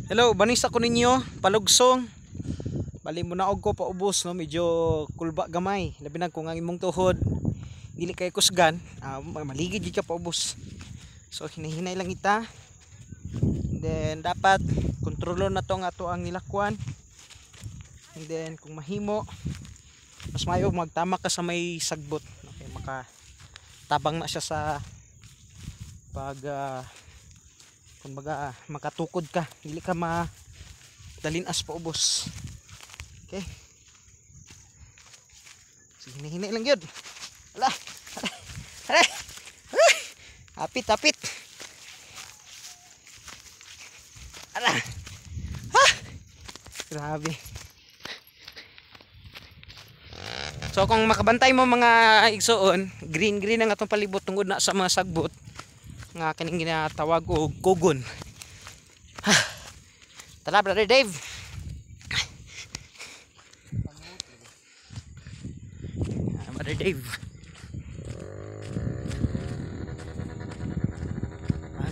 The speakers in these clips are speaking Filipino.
Hello, banis ako ninyo, palugsong. Bali mo na og ko paubos no, medyo kulba gamay. Labi na kung ang imong tuhod dili kay kusgan, maligid gyud ka paubos. So hinahinay lang ita. And then dapat kontrolon na to nga ato ang nilakwan. And then kung mahimo, mas mayo magtama ka sa may sagbot. Okay, makatabang na siya sa pag kumbaga makatukod ka, dili ka dalinas pa ubos. Okay, so hinay lang yun. Ala, ala, hapit ala, ha, grabe. So kung makabantay mo mga igsoon, green ang atong palibot tungod na sa mga sagbot nga kaning ginatawag og kugon. Tara brother Dave. Brother Dave.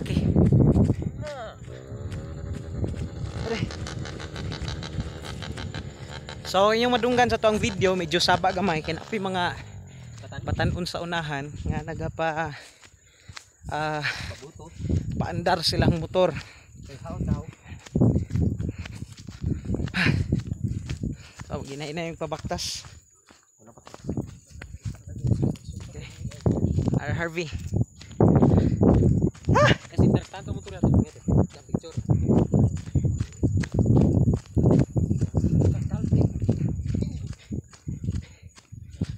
Okay. So inyong madunggan sa tuang video, medyo saba gamay kay apoy mga batan-on sa unahan nga nagapa paandar silang motor. So ginaina yung pabaktas. Okay. Harvey. Kasi interesante motor natin ngito. Sa picture.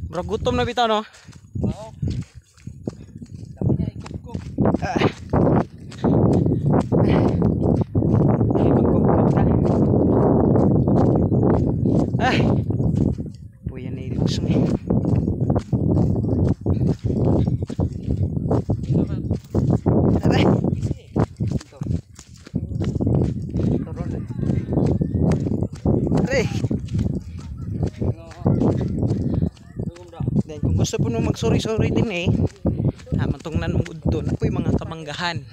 Bro, gutom na bitaw no? Oo. Sabi niya ikop-kop. Puyan na ilusong eh. Aray. Aray. Then kung gusto po nung magsuri-suri din eh, matungnan mong udto na po yung mga kamanggahan.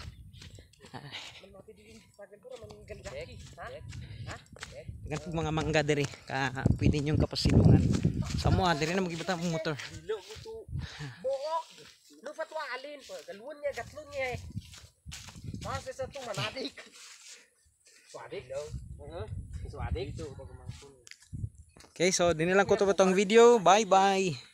Ganito mga mangga diri ka pwede nyong kapasilungan. Sa mo diri na magibata mong motor. Buok. Lupa to alin po. Galwon niya, gatlon niya eh. Mas sa to manadik. Swadik daw. Swadik to. Okay, so dinilang ko to ba tong video. Bye bye.